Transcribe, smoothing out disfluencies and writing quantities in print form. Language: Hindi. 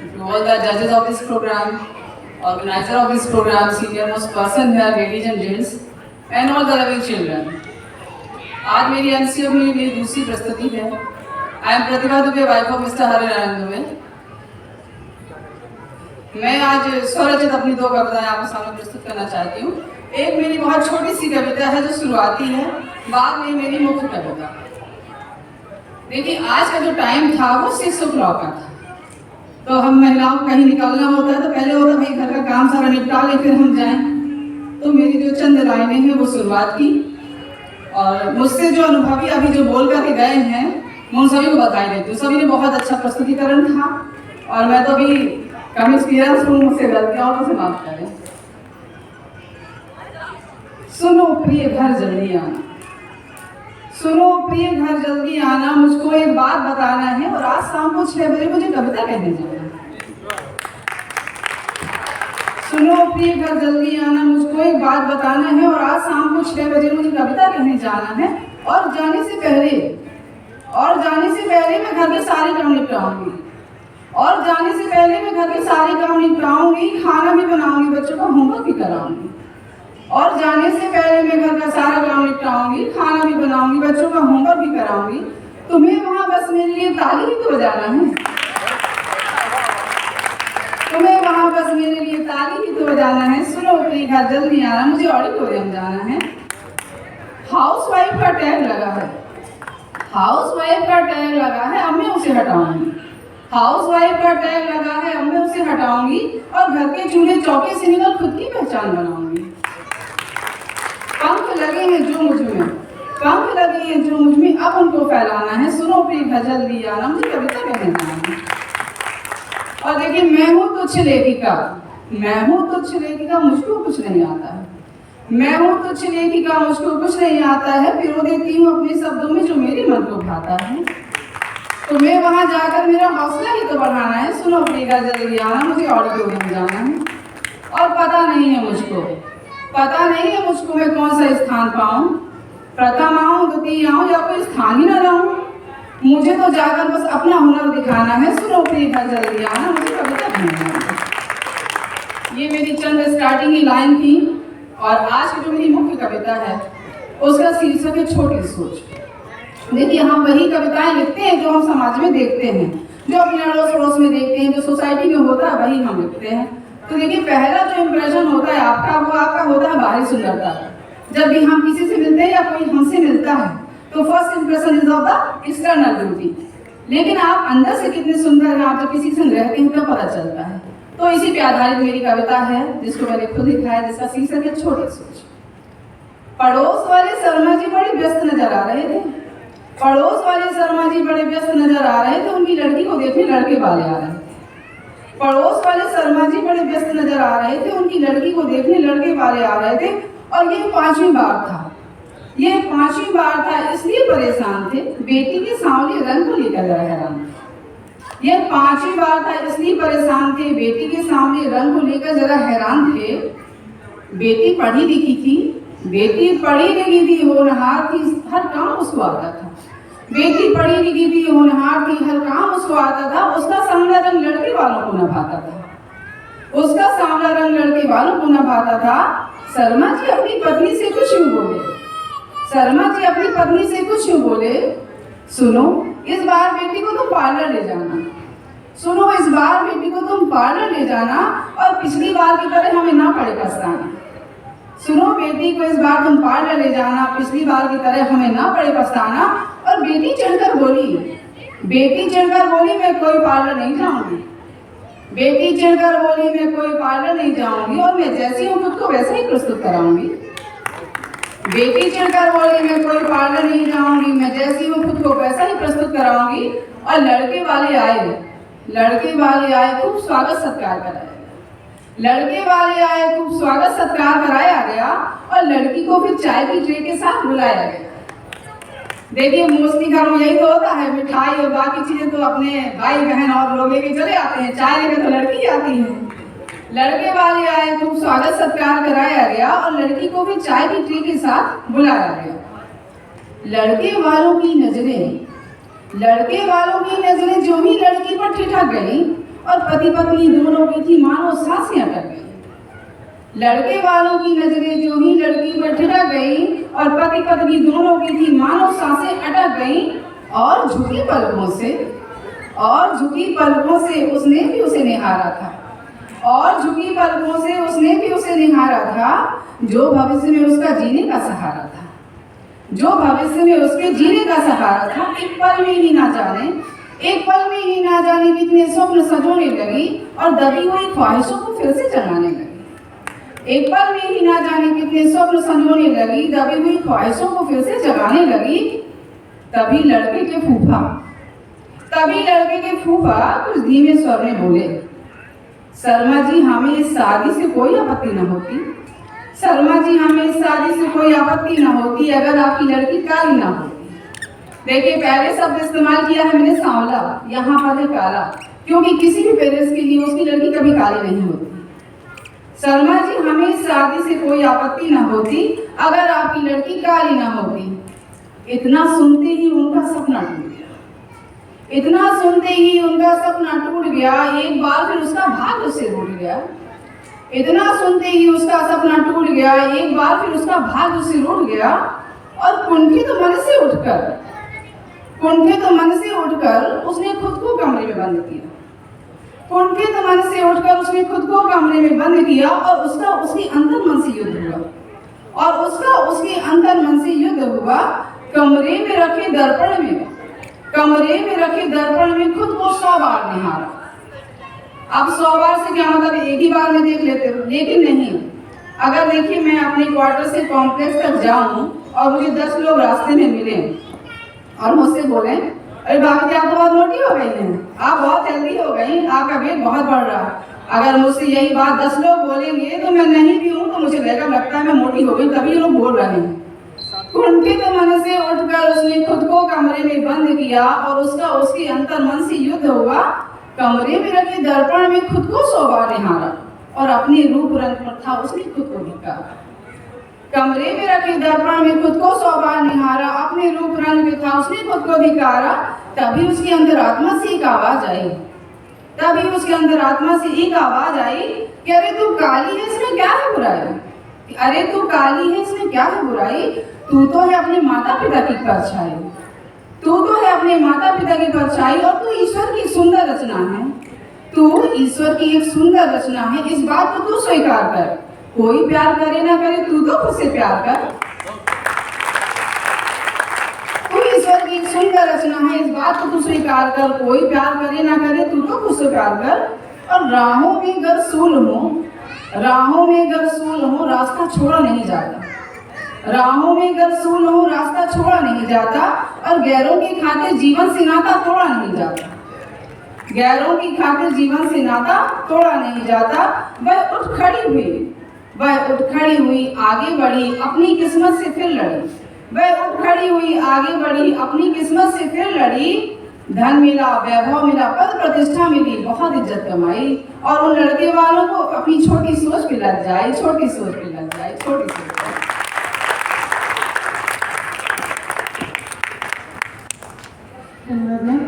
to all the judges of this program, organizer of this program, senior most person here, ladies and gents, and all the loving children. आज मेरी एमसीएफ में मेरी दूसरी प्रस्तुति है. I am Pratibha Dubey, wife of mister Harinarayan Dubey. मैं आज स्वरचित अपनी दो कविताएं आपके सामने प्रस्तुत करना चाहती हूँ. एक मेरी बहुत छोटी सी कविता है जो शुरुआती है, बाद में मेरी मुख्य कविता. देखिए, आज का जो टाइम था वो 6 o'clock का था. तो हम महिलाओं को कहीं निकलना होता है तो पहले होता भाई घर का काम सारा निपटा ले फिर हम जाएं. तो मेरी जो चंद लाइनें हैं वो शुरुआत की, और मुझसे जो अनुभवी अभी जो बोल करके गए हैं मैं उन सभी को बधाई देती हूँ. सभी ने बहुत अच्छा प्रस्तुतिकरण था और मैं तो अभी कम एक्सपीरियंस हूँ, मुझसे गलतियाँ तो से माफ करें. सुनो प्रिय घर जल्दी आना, सुनो प्रिय घर जल्दी आना, मुझको एक बात बताना है और आज शाम को 6 बजे मुझे कविता कहने जाना है. सुनो प्रिय घर जल्दी आना, मुझको एक बात बताना है और आज शाम को 6 बजे मुझे कविता कहने जाना है. और जाने से पहले मैं घर के सारे काम निपटाऊंगी, और जाने से पहले मैं घर के सारे काम निपटाऊंगी, खाना भी बनाऊंगी, बच्चों का होमवर्क भी कराऊंगी. और जाने से पहले मैं घर का सारा काम निपटाऊंगी, खाना भी बनाऊंगी, बच्चों का होमवर्क भी कराऊंगी. तुम्हें वहां बस मेरे लिए ताली ही तो बजाना है, तुम्हें वहां बस मेरे लिए ताली ही तो बजाना है. सुनो प्रिय घर जल्दी आना, मुझे ऑडिटोरियम जाना है. हाउसवाइफ का टैग लगा है, हाउसवाइफ का टैग लगा है, अब मैं उसे हटाऊंगी. हाउसवाइफ का टैग लगा है, अब मैं उसे हटाऊंगी और घर के चूल्हे चौके से निकल खुद की पहचान बनाऊंगी. पंख लगे हैं जो मुझ में, पंख लगे हैं जो मुझ में, अब उनको फैलाना है. सुनो प्रिय घर जल्दी आना, मुझे कविता कहने जाना है. और देखिए, मैं हूँ तुच्छ लेखिका, मैं हूँ तुच्छ लेखिका, मुझको कुछ नहीं आता है. मैं हूँ तुच्छ लेखिका, मुझको कुछ नहीं आता है, पिरो देती हूँ अपने शब्दों में जो मेरे मन को भाता है. तो मैं वहाँ जाकर मेरा हौसला ही तो बढ़ाना है. सुनो प्रिय घर जल्दी आना, मुझे ऑडिटोरियम जाना है. और पता नहीं है मुझको, पता नहीं है मुझको मैं कौन सा स्थान पाऊँ, प्रथम आऊँ, द्वितीय आऊँ या कोई स्थान ही न लाऊँ. मुझे तो जाकर बस अपना हुनर दिखाना है. सुनो प्रिय घर जल्दी आना, मुझे कविता कहना है. ये मेरी चंद स्टार्टिंग की लाइन थी. और आज की जो मेरी मुख्य कविता है उसका शीर्षक है छोटी सोच. देखिए, हम वही कविताएं लिखते हैं जो हम समाज में देखते हैं, जो अपने अड़ोस पड़ोस में देखते हैं, जो सोसाइटी में होता है वही हम लिखते हैं. तो देखिए, पहला जो इम्प्रेशन होता है आपका, वो आपका होता है बाहरी सुंदरता. जब भी हम किसी से मिलते हैं या कोई हमसे मिलता है तो first impression is of the external beauty. लेकिन आप अंदर से कितने सुंदर हैं आप जब किसी से रहते हैं तब पता चलता है. तो इसी पे आधारित मेरी कविता है जिसको मैंने खुद लिखा है, जिसका शीर्षक है छोटी सोच. पड़ोस वाले शर्मा जी बड़े व्यस्त नजर आ रहे थे, पड़ोस वाले शर्मा जी बड़े व्यस्त नजर आ रहे थे, उनकी लड़की को देखने लड़के वाले आ रहे थे. पड़ोस वाले शर्मा जी बड़े व्यस्त नजर आ रहे थे, उनकी लड़की को देखने लड़के वाले आ रहे थे. और ये 5वीं बार था, ये 5वीं बार था, इसलिए परेशान थे, बेटी के सांवले रंग को लेकर जरा हैरान थे. ये 5वीं बार था, इसलिए परेशान थे, बेटी के सांवले रंग को लेकर जरा हैरान थे. बेटी पढ़ी लिखी थी, बेटी पढ़ी लिखी थी, होनहार थी, हर काम उसको आता था. बेटी पढ़ी लिखी थी, होनहार थी, हर काम उसको आता था. उसका सांवला रंग लड़के वालों को न भाता था, उसका सांवला रंग लड़के वालों को न भाता था. शर्मा जी अपनी पत्नी से कुछ यूं बोले, शर्मा जी अपनी पत्नी से कुछ यूं बोले, सुनो इस बार बेटी को तुम पार्लर ले जाना, सुनो इस बार बेटी को तुम पार्लर ले जाना, और पिछली बार की तरह हमें ना पड़े पछताना. सुनो बेटी को इस बार तुम पार्लर ले जाना, पिछली बार की तरह हमें ना पड़े पछताना. और बेटी चढ़कर बोली, बेटी चढ़कर बोली, मैं कोई पार्लर नहीं जाऊंगी, बेटी चढ़कर बोली, मैं कोई पार्लर नहीं जाऊंगी, और मैं जैसी हूँ खुद को वैसे ही प्रस्तुत कराऊंगी. बेटी चढ़कर बोली, मैं कोई पार्लर नहीं जाऊंगी, मैं जैसी हूँ खुद को वैसा ही प्रस्तुत कराऊंगी. और लड़के वाले आए, लड़के वाले आए, खूब स्वागत सत्कार कराया, लड़के वाले आए, खूब स्वागत सत्कार कराया गया. और लड़की को फिर चाय की ट्रे के साथ बुलाया गया. देखिए, मोस्टली घर में यही तो होता है, मिठाई और बाकी चीजें तो अपने भाई बहन और लोग लेके चले आते हैं, चाय लेकर तो लड़की आती है. लड़के वाले आए, खूब स्वागत सत्कार कराया गया और लड़की को भी चाय की ट्रे के साथ बुलाया गया. लड़के वालों की नजरें जो ही लड़की पर ठिठक गई, और पति पत्नी दोनों की थी मानो सांसें अटक गई। लड़के वालों की नजरें जो ही लड़की पर ठिठक गई और पति पत्नी दोनों की थी मानो सांसें अटक गई और झुकी पलकों से उसने भी उसे निहारा था, और झुकी पलकों से उसने भी उसे निहारा था, जो भविष्य में उसका जीने का सहारा था, जो भविष्य में उसके जीने का सहारा था। एक पल में ही ना जाने कितने स्वप्न सजोने लगी और दबी हुई ख्वाहिशों को फिर से जगाने लगी। एक पल में ही ना जाने कितने स्वप्न संजोने लगी, दबी हुई ख्वाहिशों को फिर से जगाने लगी। तभी लड़के के फूफा कुछ धीमे स्वर में बोले, शर्मा जी हमें इस शादी से कोई आपत्ति न होती, शर्मा जी हमें इस शादी से कोई आपत्ति न होती अगर आपकी लड़की काली ना होती। देखिए पहले शब्द इस्तेमाल किया है मैंने सांवला, यहाँ पर है काला, क्योंकि किसी भी पेरेंट्स के लिए उसकी लड़की कभी काली नहीं होती। शर्मा जी हमें इस शादी से कोई आपत्ति न होती अगर आपकी लड़की काली ना होती। इतना सुनते ही उनका सपना टूट गया, एक बार फिर उसका भाग्य उससे रूठ गया। इतना सुनते ही उसका सपना टूट गया, एक बार फिर उसका भाग्य उससे रूठ गया और कुंठित मन से उठकर उसने खुद को कमरे में बंद किया। और उसका उसके अंतर मन से युद्ध हुआ। कमरे में रखे दर्पण में खुद को 100 बार निहारा। अब 100 बार से क्या मतलब एक ही बार में देख लेते हो, लेकिन नहीं। अगर देखिए मैं अपने क्वार्टर से कॉम्प्लेक्स तक जाऊं और मुझे 10 लोग रास्ते में मिले और मुझसे बोले, अरे भाभी जी आप तो बहुत मोटी हो गई हैं, आप बहुत हेल्दी हो गई, आपका वेट बहुत बढ़ रहा है। अगर मुझसे यही बात 10 लोग बोलेंगे तो मैं नहीं भी हूँ तो मुझे लगता है मैं मोटी हो गई, तभी लोग बोल रहे हैं। कुंठित मन से उठकर उसने खुद को कमरे में बंद किया और उसके अंतर मन से युद्ध हुआ। कमरे में रखे दर्पण में खुद को 100 बार निहारा और अपने रूप रंग पर था उसने खुद को धिक्कारा। कमरे में रखे दर्पण में खुद को 100 बार निहारा, अपने रूप रंग में था उसने खुद को धिक्कारा। तभी उसके अंदर आत्मा से एक आवाज आई कि अरे तू काली है इसमें क्या है बुराई, तू तो है अपने माता पिता की परछाई, और तू ईश्वर की एक सुंदर रचना है। इस बात को तू स्वीकार कर। कोई प्यार करे ना करे तू तो खुद से प्यार कर। तू ईश्वर की एक सुंदर रचना है, इस बात को तू स्वीकार कर। कोई प्यार करे ना करे तू तो खुद से प्यार कर। और राहों में गर सूल हो रास्ता छोड़ा नहीं जाता, और गैरों की खातिर जीवन से नाता तोड़ा नहीं जाता। वह उठ खड़ी हुई आगे बढ़ी अपनी किस्मत से फिर लड़ी। धन मिला, वैभव मिला, पद प्रतिष्ठा मिली, बहुत इज्जत कमाई, और उन लड़के वालों को अपनी छोटी सोच पे लग जाए। धन्यवाद।